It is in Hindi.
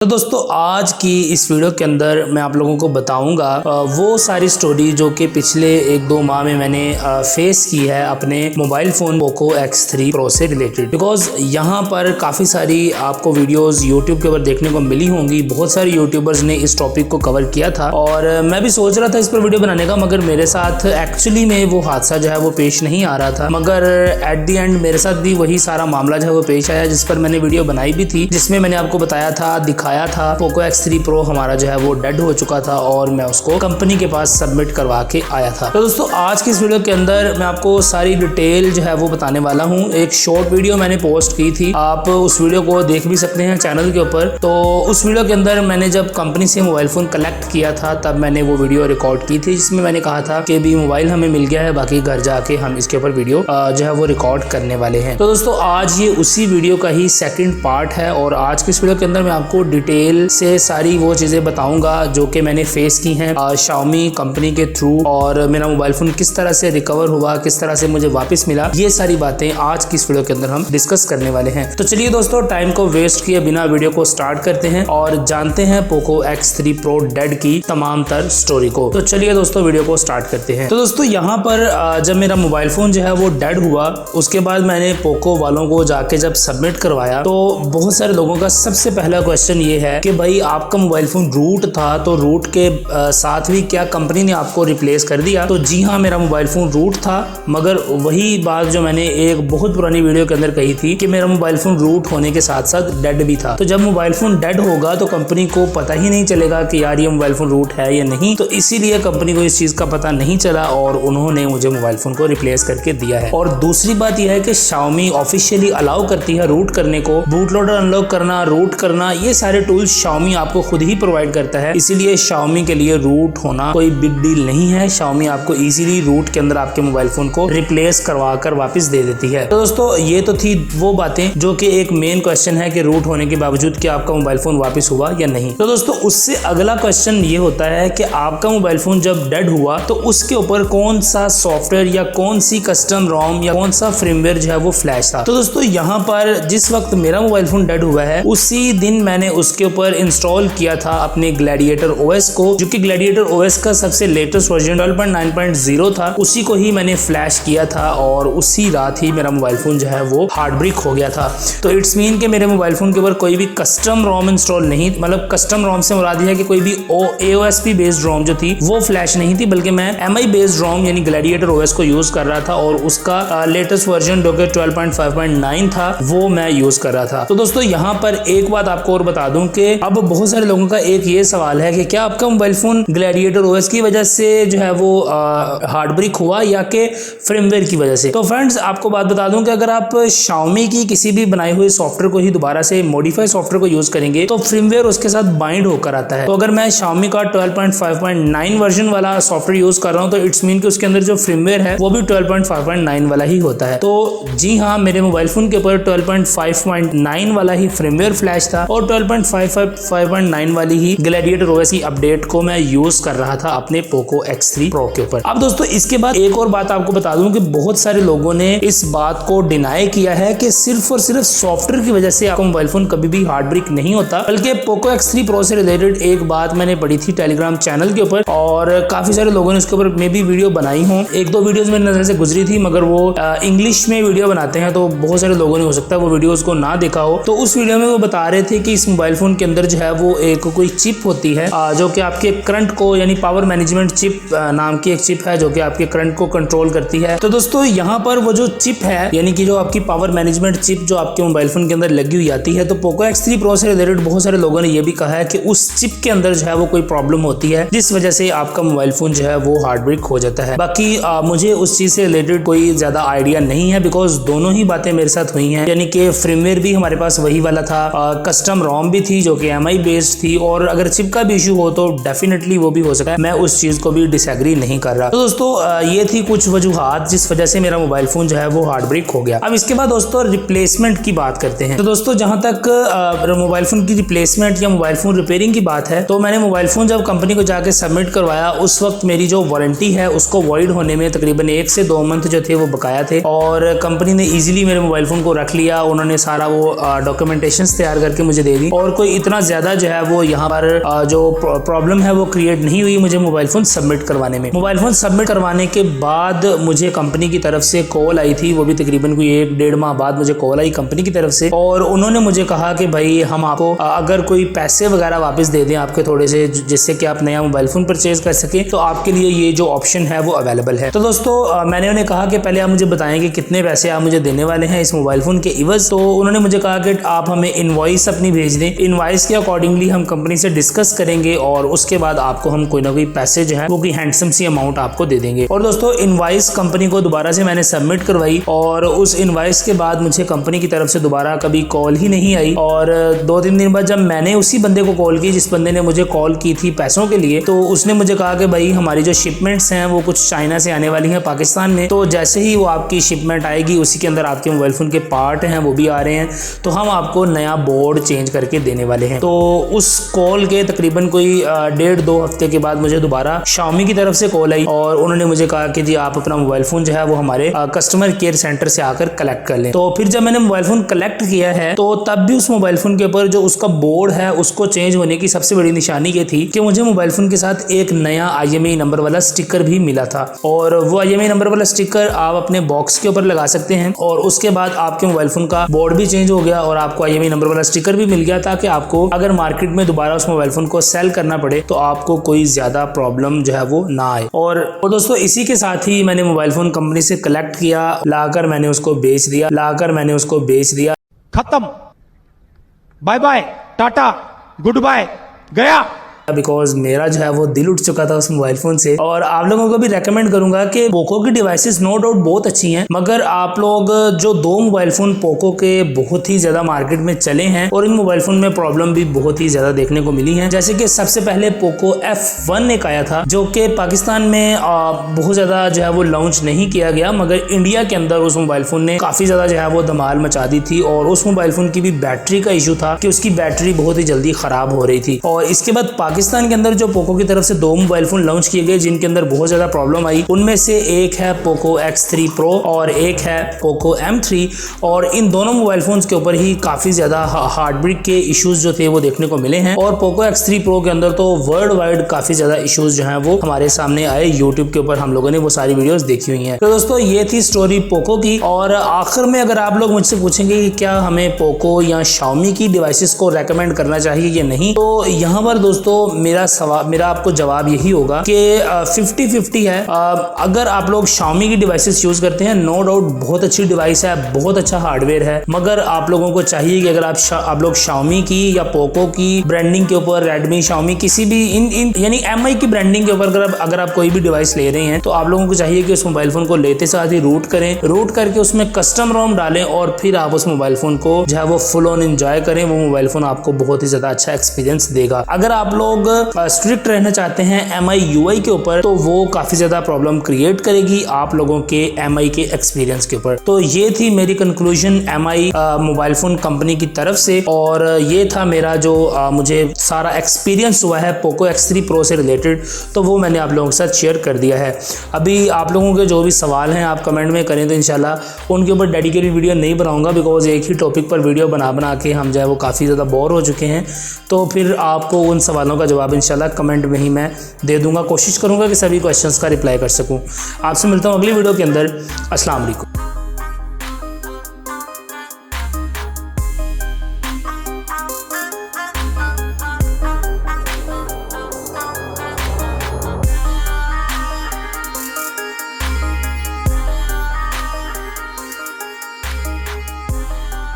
तो दोस्तों आज की इस वीडियो के अंदर मैं आप लोगों को बताऊंगा वो सारी स्टोरी जो कि पिछले 1-2 माह में मैंने फेस की है अपने mobile phone Poco X3 Pro से रिलेटेड। बिकॉज यहाँ पर काफ़ी सारी आपको वीडियोस यूट्यूब के ऊपर देखने को मिली होंगी। बहुत सारे यूट्यूबर्स ने इस टॉपिक को कवर किया था और मैं भी सोच रहा था इस पर वीडियो बनाने का, मगर मेरे साथ एक्चुअली में वो हादसा जो है वो पेश नहीं आ रहा था। मगर एट दी एंड मेरे साथ भी वही सारा मामला जो है वो पेश आया जिस पर मैंने वीडियो बनाई भी थी, जिसमें मैंने आपको बताया था, दिखाया था पोको X3 Pro हमारा जो है वो डेड हो चुका था और मैं उसको कंपनी के पास सबमिट करवा के आया था। तो दोस्तों आज की इस वीडियो के अंदर मैं आपको सारी डिटेल जो है वो बताने वाला हूँ। एक शॉर्ट वीडियो मैंने पोस्ट की थी, आप उस वीडियो को देख भी सकते हैं चैनल के ऊपर। तो उस वीडियो के अंदर मैंने जब कंपनी से मोबाइल फोन कलेक्ट किया था तब मैंने वो वीडियो रिकॉर्ड की थी, जिसमें मैंने कहा था कि भी मोबाइल हमें मिल गया है, बाकी घर जाके हम इसके ऊपर वीडियो जो है वो रिकॉर्ड करने वाले हैं। तो दोस्तों आज ये उसी वीडियो का ही सेकंड पार्ट है और आज की इस वीडियो के अंदर मैं आपको डिटेल से सारी वो चीजें बताऊंगा जो कि मैंने फेस की हैं Xiaomi कंपनी के थ्रू, और मेरा मोबाइल फोन किस तरह से रिकवर हुआ, किस तरह से मुझे वापस मिला। ये सारी बातें आज की इस वीडियो के अंदर हम डिस्कस करने वाले हैं। तो चलिए दोस्तों टाइम को वेस्ट किए बिना वीडियो को स्टार्ट करते हैं और जानते हैं पोको X3 Pro डेड की तमाम तर स्टोरी को। तो चलिए दोस्तों वीडियो को स्टार्ट करते हैं। तो दोस्तों यहाँ पर जब मेरा मोबाइल फोन जो है वो डेड हुआ, उसके बाद मैंने पोको वालों को जाके जब सबमिट करवाया तो बहुत सारे लोगों का सबसे पहला क्वेश्चन ये है कि भाई आपका मोबाइल फोन रूट था, तो रूट के साथ भी क्या कंपनी ने आपको रिप्लेस कर दिया? तो जी हाँ, मेरा मोबाइल फोन रूट था, मगर वही बात जो मैंने एक बहुत पुरानी वीडियो के अंदर कही थी कि मेरा मोबाइल फोन रूट होने के साथ साथ डेड भी था। तो जब मोबाइल फोन डेड होगा तो कंपनी को पता ही नहीं चलेगा कि यार ये मोबाइल फोन रूट है या नहीं, तो इसीलिए कंपनी को इस चीज का पता नहीं चला और उन्होंने मुझे मोबाइल फोन को रिप्लेस करके दिया है। और दूसरी बात यह है कि Xiaomi ऑफिशियली अलाउ करती है रूट करने को, बूट लोडर अनलॉक करना, रूट करना, ये सारे टूल्स Xiaomi आपको खुद ही प्रोवाइड करता है। इसीलिए Xiaomi के लिए रूट होना कोई बिग डील नहीं है। Xiaomi आपको इजीली रूट के अंदर आपके मोबाइल फोन को रिप्लेस करवा कर वापस दे देती है। तो दोस्तों ये तो थी वो बातें जो कि एक मेन क्वेश्चन है कि रूट होने के बावजूद क्या आपका मोबाइल फोन वापस हुआ या नहीं। तो दोस्तों उससे अगला क्वेश्चन ये होता है कि आपका मोबाइल फोन जब डेड हुआ तो उसके ऊपर कौन सा सॉफ्टवेयर या कौन सी कस्टम रोम या कौन सा फ्रेमवेयर जो है वो फ्लैश था। तो दोस्तों यहाँ पर जिस वक्त मेरा मोबाइल फोन डेड हुआ है उसी दिन मैंने उसके ऊपर इंस्टॉल किया था अपने ग्लैडिएटर OS को, जो कि ग्लैडिएटर OS का सबसे लेटेस्ट वर्जन 12.9.0 था। उसी को ही मैंने फ्लैश किया था और उसी रात ही मेरा मोबाइल फोन जो है वो हार्ड ब्रेक हो गया था। तो इट्स मीन कि मेरे मोबाइल फोन के ऊपर कोई भी कस्टम रोम इंस्टॉल नहीं, मतलब कस्टम रोम से मुराद है कि कोई भी AOSP बेस्ड रोम जो थी वो फ्लैश नहीं थी, बल्कि मैं MI बेस्ड रोम यानी ग्लैडिएटर OS को यूज कर रहा था और उसका लेटेस्ट वर्जन जो कि 12.5.9 था वो मैं यूज कर रहा था। तो दोस्तों यहाँ पर एक बात आपको और बता दूं कि अब बहुत सारे लोगों का एक ये सवाल है कि क्या आपका मोबाइल फोन ग्लैडिएटर OS की वजह से जो है वो हार्ड ब्रेक हुआ या कि फ्रेमवेयर की वजह से। तो फ्रेंड्स आपको बात बता दूं कि अगर आप Xiaomi की किसी भी बनाई हुई सॉफ्टवेयर को ही दोबारा से मॉडिफाई सॉफ्टवेयर को यूज करेंगे तो फ्रेमवेयर उसके साथ बाइंड होकर आता है। तो अगर मैं Xiaomi का 12.5.9 वर्जन वाला सॉफ्टवेयर यूज कर रहा हूं तो इट्स मीन कि उसके अंदर जो फ्रेमवेयर है वो भी 12.5.9 वाला ही होता है। तो जी हाँ, मेरे मोबाइल फोन के ऊपर 12.5.9 वाला ही फ्रेमवेयर फ्लैश था और 12.5.9 वाली ही ग्लैडिएटर OS की अपडेट को मैं यूज कर रहा था अपने पोको X3 Pro के ऊपर। अब दोस्तों इसके बाद एक और बात आपको बता दूं कि बहुत सारे लोगों ने इस बात को डिनाई किया है कि सिर्फ और सिर्फ सॉफ्टवेयर की वजह से आपका मोबाइल फोन कभी भी हार्ड ब्रेक नहीं होता, बल्कि पोको X3 Pro से रिलेटेड एक बात मैंने पढ़ी थी टेलीग्राम चैनल के ऊपर और काफी सारे लोगों ने उसके ऊपर मे भी वीडियो बनाई हो। 1-2 वीडियोस मेरी नजर से गुजरी थी, मगर वो इंग्लिश में वीडियो बनाते हैं तो बहुत सारे लोगों ने हो सकता है वो वीडियोस को ना देखा हो। तो उस वीडियो में वो बता रहे थे कि इस मोबाइल फोन के अंदर जो है वो एक कोई चिप होती है जो कि आपके करंट को, यानी पावर मैनेजमेंट चिप नाम की एक चिप है जो कि आपके करंट को कंट्रोल करती है। तो दोस्तों यहाँ पर वो जो चिप है, यानी कि जो आपकी पावर मैनेजमेंट चिप जो आपके मोबाइल फोन के अंदर लगी हुई आती है, तो पोको X3 Pro से रिलेटेड बहुत सारे लोगों ने ये भी कहा है कि उस चिप के अंदर जो है वो कोई प्रॉब्लम होती है जिस वजह से आपका मोबाइल फोन जो है वो हार्ड ब्रेक हो जाता है। बाकी मुझे उस चीज से रिलेटेड कोई ज्यादा आइडिया नहीं है, बिकॉज दोनों ही बातें मेरे साथ हुई हैं। यानी कि फ्रेमवेयर भी हमारे पास वही वाला था, कस्टम रोम भी थी जो कि MI बेस्ड थी, और अगर चिप का भी इशू हो तो डेफिनेटली वो भी हो सकता है, मैं उस चीज को भी डिसएग्री नहीं कर रहा। तो दोस्तों ये थी कुछ वजूहात जिस वजह से मेरा मोबाइल फोन जो है वो हार्ड ब्रेक हो गया। अब इसके बाद दोस्तों रिप्लेसमेंट की बात करते हैं। तो दोस्तों जहां तक मोबाइल फोन की रिप्लेसमेंट या मोबाइल फोन रिपेयरिंग की बात है, तो मैंने मोबाइल फोन जब कंपनी को जाके सबमिट करवाया उस वक्त मेरी जो वारंटी है उसको वॉइड होने में तकरीबन 1 से 2 मंथ जो थे वो बकाया थे, और कंपनी ने इजीली मेरे मोबाइल फोन को रख लिया। उन्होंने सारा वो डॉक्यूमेंटेशन तैयार करके मुझे दे दी और और कोई इतना ज़्यादा जो है वो यहाँ पर जो प्रॉब्लम है वो क्रिएट नहीं हुई मुझे मोबाइल फ़ोन सबमिट करवाने में। मोबाइल फ़ोन सबमिट करवाने के बाद मुझे कंपनी की तरफ से कॉल आई थी, वो भी तकरीबन कोई 1-1.5 माह बाद मुझे कॉल आई कंपनी की तरफ से, और उन्होंने मुझे कहा कि भाई हम आपको अगर कोई पैसे वगैरह वापस दे दें आपके थोड़े से, जिससे कि आप नया मोबाइल फ़ोन परचेज कर सकें, तो आपके लिए ये जो ऑप्शन है वो अवेलेबल है। तो दोस्तों मैंने उन्हें कहा कि पहले आप मुझे बताएं कि कितने पैसे आप मुझे देने वाले हैं इस मोबाइल फ़ोन के इवज़। तो उन्होंने मुझे कहा कि आप हमें इनवॉइस अपनी भेज दें, इनवॉइस के अकॉर्डिंगली हम कंपनी से डिस्कस करेंगे और उसके बाद आपको हम कोई ना कोई पैसे जो है वो कोई हैंडसम सी अमाउंट आपको दे देंगे। और दोस्तों इनवॉइस कंपनी को दोबारा से मैंने सबमिट करवाई और उस इनवॉइस के बाद मुझे कंपनी की तरफ से दोबारा कभी कॉल ही नहीं आई। और 2-3 दिन बाद जब मैंने उसी बंदे को कॉल की जिस बंदे ने मुझे कॉल की थी पैसों के लिए, तो उसने मुझे कहा कि भाई हमारी जो शिपमेंट्स हैं वो कुछ चाइना से आने वाली हैं पाकिस्तान में, तो जैसे ही वो आपकी शिपमेंट आएगी उसी के अंदर आपके मोबाइल फ़ोन के पार्ट हैं वो भी आ रहे हैं, तो हम आपको नया बोर्ड चेंज करके देने वाले हैं। तो उस कॉल के तकरीबन कोई 1.5-2 हफ्ते के बाद मुझे दोबारा Xiaomi की तरफ से कॉल आई और उन्होंने मुझे कहा कि जी आप अपना मोबाइल फ़ोन जो है वो हमारे कस्टमर केयर सेंटर से आकर कलेक्ट कर लें। तो फिर जब मैंने मोबाइल फ़ोन कलेक्ट किया है तो तब भी उस मोबाइल फ़ोन के ऊपर जो उसका बोर्ड है उसको चेंज होने की सबसे बड़ी निशानी ये थी कि मुझे मोबाइल फ़ोन के साथ एक नया IMEI नंबर वाला स्टिकर भी मिला था। और वो IMEI नंबर वाला स्टिकर आप अपने बॉक्स के ऊपर लगा सकते हैं और उसके बाद आपके मोबाइल फ़ोन का बोर्ड भी चेंज हो गया और आपको IMEI नंबर वाला स्टिकर भी मिल गया, ताकि आपको अगर मार्केट में दोबारा उस मोबाइल फ़ोन को सेल करना पड़े तो आपको कोई ज़्यादा प्रॉब्लम जो है वो ना आए। और दोस्तों इसी के साथ ही मैंने मोबाइल फ़ोन कंपनी से कलेक्ट किया, लाकर मैंने उसको बेच दिया। खत्म, bye bye, tata, good bye, गया। बिकॉज मेरा जो है वो दिल उठ चुका था उस मोबाइल फ़ोन से। और आप लोगों को भी रेकमेंड करूंगा कि पोको की डिवाइसेस नो डाउट बहुत अच्छी हैं, मगर आप लोग जो 2 मोबाइल फ़ोन पोको के बहुत ही ज़्यादा मार्केट में चले हैं और इन मोबाइल फ़ोन में प्रॉब्लम भी बहुत ही ज़्यादा देखने को मिली है। जैसे कि सबसे पहले पोको F1 एक आया था जो कि पाकिस्तान में बहुत ज़्यादा जो है वो लॉन्च नहीं किया गया, मगर इंडिया के अंदर उस मोबाइल फ़ोन ने काफ़ी ज़्यादा जो है वो धमाल मचा दी थी। और उस मोबाइल फ़ोन की भी बैटरी का इशू था कि उसकी बैटरी बहुत ही जल्दी ख़राब हो रही थी। और इसके बाद पाकिस्तान के अंदर जो पोको की तरफ से 2 मोबाइल फ़ोन लॉन्च किए गए जिनके अंदर बहुत ज़्यादा प्रॉब्लम आई, उनमें से एक है पोको X3 Pro और एक है पोको M3। और इन दोनों मोबाइल फ़ोन्स के ऊपर ही काफ़ी ज़्यादा हार्डब्रेक के इश्यूज़ जो थे वो देखने को मिले हैं। और पोको X3 Pro के अंदर तो वर्ल्ड वाइड काफ़ी ज़्यादा इश्यूज़ जो हैं वो हमारे सामने आए, यूट्यूब के ऊपर हम लोगों ने वो सारी वीडियोज़ देखी हुई हैं। तो दोस्तों ये थी स्टोरी पोको की। और आखिर में अगर आप लोग मुझसे पूछेंगे कि क्या हमें पोको या Xiaomi की डिवाइसेस को रेकमेंड करना चाहिए या नहीं, तो यहाँ पर दोस्तों मेरा आपको जवाब यही होगा कि 50-50 है। अगर आप लोग Xiaomi की डिवाइसेस यूज करते हैं, नो डाउट बहुत अच्छी डिवाइस है, बहुत अच्छा हार्डवेयर है, मगर आप लोगों को चाहिए कि अगर आप लोग Xiaomi की या पोको की ब्रांडिंग के ऊपर, Redmi, Xiaomi किसी भी इन यानी MI की ब्रांडिंग के ऊपर अगर आप कोई भी डिवाइस ले रहे हैं, तो आप लोगों को चाहिए कि उस मोबाइल फोन को लेते साथ ही रूट करें, रूट करके उसमें कस्टम रोम डालें और फिर आप उस मोबाइल फोन को जो है वो फुल ऑन एंजॉय करें। वो मोबाइल फोन आपको बहुत ही ज्यादा अच्छा एक्सपीरियंस देगा। अगर आप लोग स्ट्रिक्ट रहना चाहते हैं MI UI के ऊपर, तो वो काफी ज्यादा प्रॉब्लम क्रिएट करेगी आप लोगों के MI के एक्सपीरियंस के ऊपर। तो ये थी मेरी conclusion MI mobile phone company की तरफ से, और ये था मेरा जो मुझे सारा एक्सपीरियंस हुआ है पोको X3 Pro से रिलेटेड, तो वो मैंने आप लोगों के साथ शेयर कर दिया है। अभी आप लोगों के जो भी सवाल हैं आप कमेंट में करें, तो इंशाल्लाह उनके ऊपर डेडिकेटेड वीडियो नहीं बनाऊंगा, बिकॉज एक ही टॉपिक पर वीडियो बना के हम जो है वो काफ़ी ज़्यादा बोर हो चुके हैं। तो फिर आपको उन सवालों का जवाब इंशाल्लाह कमेंट में ही मैं दे दूंगा। कोशिश करूंगा कि सभी क्वेश्चंस का रिप्लाई कर सकूं। आपसे मिलता हूं अगली वीडियो के अंदर। अस्सलाम वालेकुम।